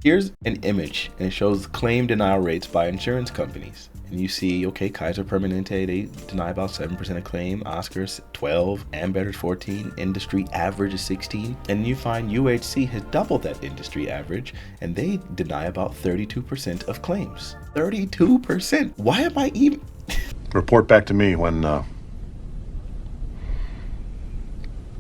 Here's an image, and it shows claim denial rates by insurance companies. And you see, okay, Kaiser Permanente, they deny about 7% of claim, Oscars 12, Ambetter's 14, industry average is 16. And you find UHC has doubled that industry average, and they deny about 32% of claims. 32%. Why am I even... Report back to me when, I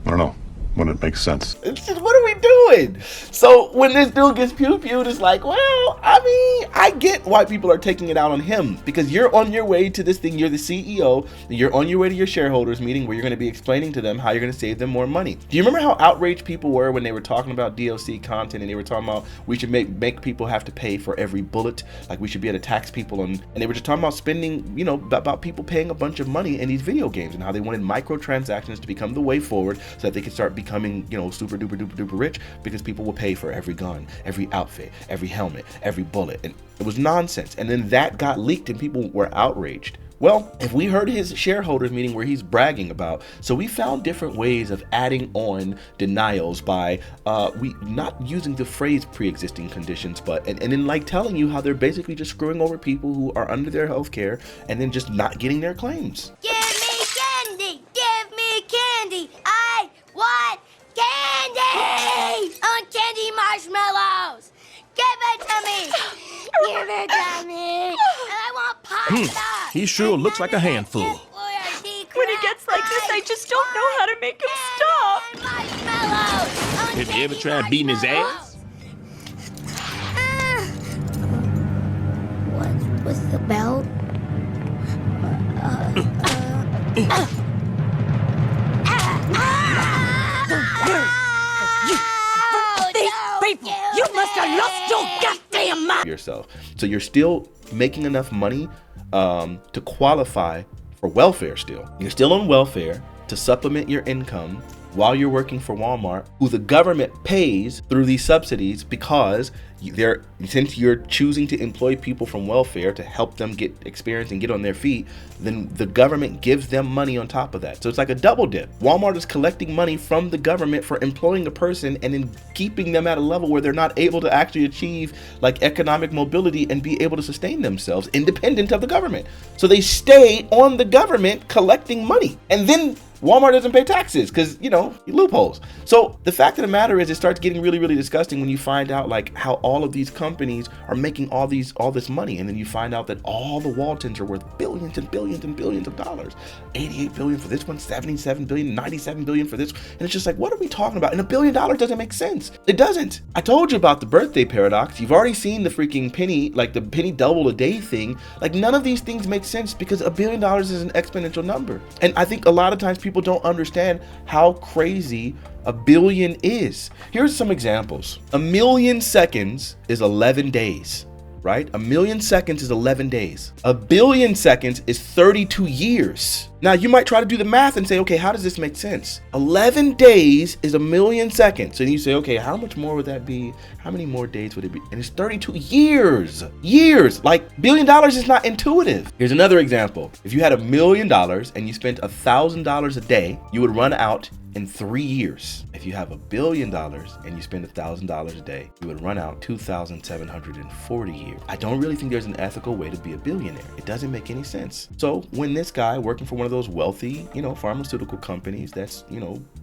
don't know, when it makes sense. It's just, what are we doing? So when this dude gets pew-pewed, it's like, well, I mean, I get why people are taking it out on him, because you're on your way to this thing. You're the CEO. You're on your way to your shareholders meeting where you're going to be explaining to them how you're going to save them more money. Do you remember how outraged people were when they were talking about DLC content, and they were talking about we should make people have to pay for every bullet, like we should be able to tax people, and they were just talking about spending, about people paying a bunch of money in these video games, and how they wanted microtransactions to become the way forward so that they could start becoming, super duper duper duper rich, because people will pay for every gun, every outfit, every helmet, every bullet. And it was nonsense. And then that got leaked and people were outraged. Well, if we heard his shareholders meeting where he's bragging about, so we found different ways of adding on denials by we not using the phrase pre-existing conditions, but and then like telling you how they're basically just screwing over people who are under their health care and then just not getting their claims. Give me candy! Give me candy! I want candy! I want candy marshmallows! Give it to me! Give it to me! And I want pasta! He sure looks like a handful. When he gets like this, I just don't know how to make him stop. Have you ever tried beating his ass? What was the bell? People, you must have lost your goddamn mind. Yourself. So you're still making enough money to qualify for welfare still. You're still on welfare to supplement your income while you're working for Walmart, who the government pays through these subsidies, because since you're choosing to employ people from welfare to help them get experience and get on their feet, then the government gives them money on top of that. So it's like a double dip. Walmart is collecting money from the government for employing a person and then keeping them at a level where they're not able to actually achieve like economic mobility and be able to sustain themselves independent of the government. So they stay on the government collecting money, and then Walmart doesn't pay taxes because, loopholes. So the fact of the matter is, it starts getting really, really disgusting when you find out like how all of these companies are making all this money. And then you find out that all the Waltons are worth billions and billions and billions of dollars. 88 billion for this one, 77 billion, 97 billion for this. And it's just like, what are we talking about? And $1 billion doesn't make sense. It doesn't. I told you about the birthday paradox. You've already seen the freaking penny, like the penny double a day thing. Like none of these things make sense because $1 billion is an exponential number. And I think a lot of times people don't understand how crazy $1 billion is. Here's some examples. 1 million seconds is 11 days, right? 1 million seconds is 11 days. 1 billion seconds is 32 years. Now you might try to do the math and say, okay, how does this make sense? 11 days is 1 million seconds. And you say, okay, how much more would that be? How many more days would it be? And it's 32 years. Years. Like $1 billion is not intuitive. Here's another example. If you had $1 million and you spent $1,000 a day, you would run out in 3 years. If you have $1 billion and you spend $1,000 a day, you would run out 2,740 years. I don't really think there's an ethical way to be a billionaire. It doesn't make any sense. So when this guy working for one of those wealthy, pharmaceutical companies that's,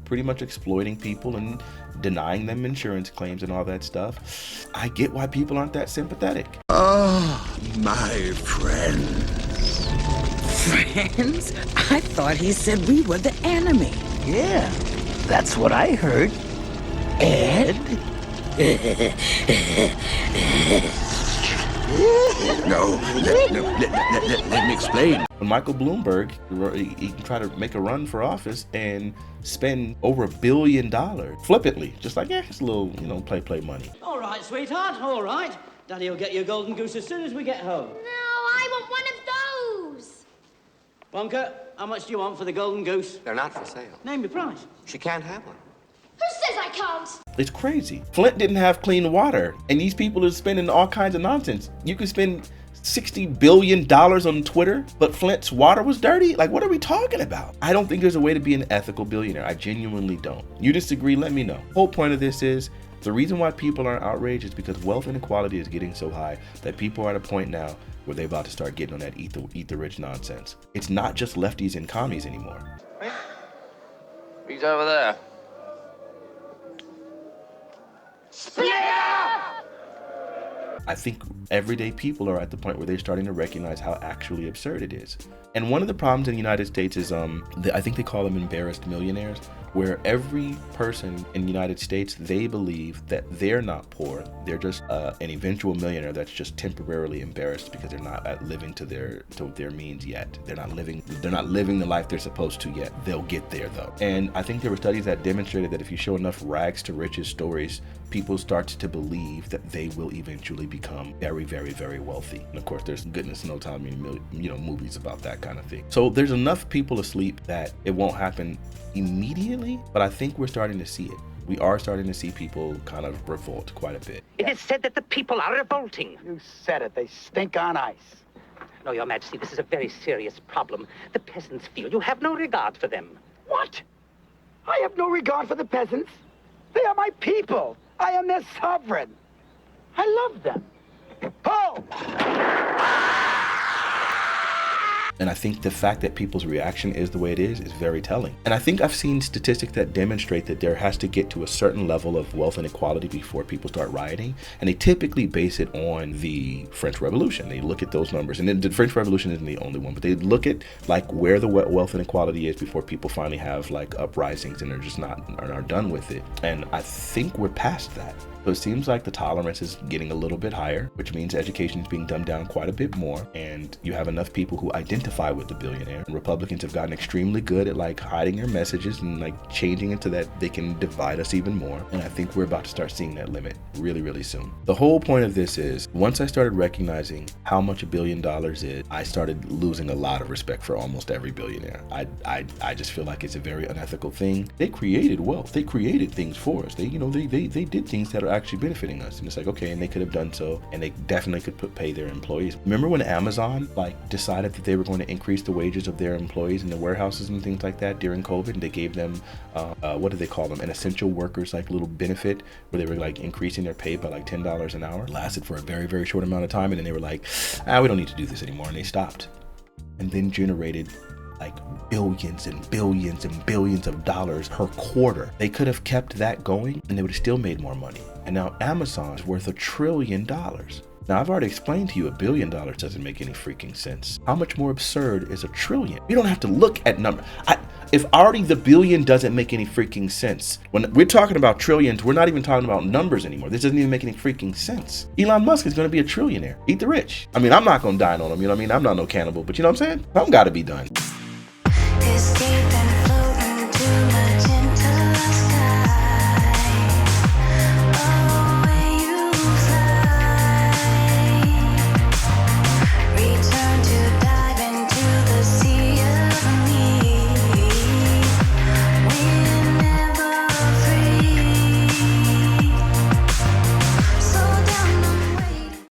pretty much exploiting people and denying them insurance claims and all that stuff, I get why people aren't that sympathetic. Oh, my friends. Friends? I thought he said we were the enemy. Yeah, that's what I heard. Ed? No, let me explain. When Michael Bloomberg, he can try to make a run for office and spend over $1 billion flippantly, just like, it's a little, play money. All right, sweetheart, all right. Daddy will get you a golden goose as soon as we get home. No, I want one of those. Wonka, how much do you want for the golden goose? They're not for sale. Name your price. She can't have one. Who says I can't? It's crazy. Flint didn't have clean water, and these people are spending all kinds of nonsense. You could spend $60 billion on Twitter, but Flint's water was dirty? Like, what are we talking about? I don't think there's a way to be an ethical billionaire. I genuinely don't. You disagree, let me know. Whole point of this is, The reason why people aren't outraged is because wealth inequality is getting so high that people are at a point now where they're about to start getting on that eat the rich nonsense. It's not just lefties and commies anymore. He's over there. I think everyday people are at the point where they're starting to recognize how actually absurd it is. And one of the problems in the United States is, I think they call them embarrassed millionaires, where every person in the United States, they believe that they're not poor. They're just an eventual millionaire that's just temporarily embarrassed because they're not living to their means yet. They're not living the life they're supposed to yet. They'll get there though. And I think there were studies that demonstrated that if you show enough rags to riches stories, people start to believe that they will eventually become very, very, very wealthy. And of course, there's goodness no time, movies about that kind of thing. So there's enough people asleep that it won't happen immediately, but I think we're starting to see it. We are starting to see people kind of revolt quite a bit. It is said that the people are revolting. You said it. They stink on ice. No, Your Majesty, this is a very serious problem. The peasants feel you have no regard for them. What? I have no regard for the peasants. They are my people. I am their sovereign. I love them. Oh! And I think the fact that people's reaction is the way it is very telling. And I think I've seen statistics that demonstrate that there has to get to a certain level of wealth inequality before people start rioting. And they typically base it on the French Revolution. They look at those numbers. And then the French Revolution isn't the only one, but they look at like where the wealth inequality is before people finally have like uprisings and they're just are done with it. And I think we're past that. So it seems like the tolerance is getting a little bit higher, which means education is being dumbed down quite a bit more. And you have enough people who identify with the billionaire. And Republicans have gotten extremely good at like hiding their messages and like changing it so that they can divide us even more. And I think we're about to start seeing that limit really, really soon. The whole point of this is once I started recognizing how much $1 billion is, I started losing a lot of respect for almost every billionaire. I just feel like it's a very unethical thing. They created wealth. They created things for us. They did things that are actually benefiting us, and it's like, okay, and they could have done so, and they definitely could pay their employees. Remember when Amazon like decided that they were going to increase the wages of their employees in the warehouses and things like that during COVID, and they gave them what do they call them, an essential workers like little benefit where they were like increasing their pay by like $10 an hour. It lasted for a very, very short amount of time, and then they were like, we don't need to do this anymore, and they stopped, and then generated like billions and billions and billions of dollars per quarter. They could have kept that going and they would have still made more money. And now Amazon's worth $1 trillion. Now I've already explained to you $1 billion doesn't make any freaking sense. How much more absurd is $1 trillion? You don't have to look at numbers. If already the billion doesn't make any freaking sense, when we're talking about trillions, we're not even talking about numbers anymore. This doesn't even make any freaking sense. Elon Musk is going to be a trillionaire. Eat the rich. I mean, I'm not going to dine on him. You know what I mean? I'm not no cannibal, but you know what I'm saying? Something got to be done. This deep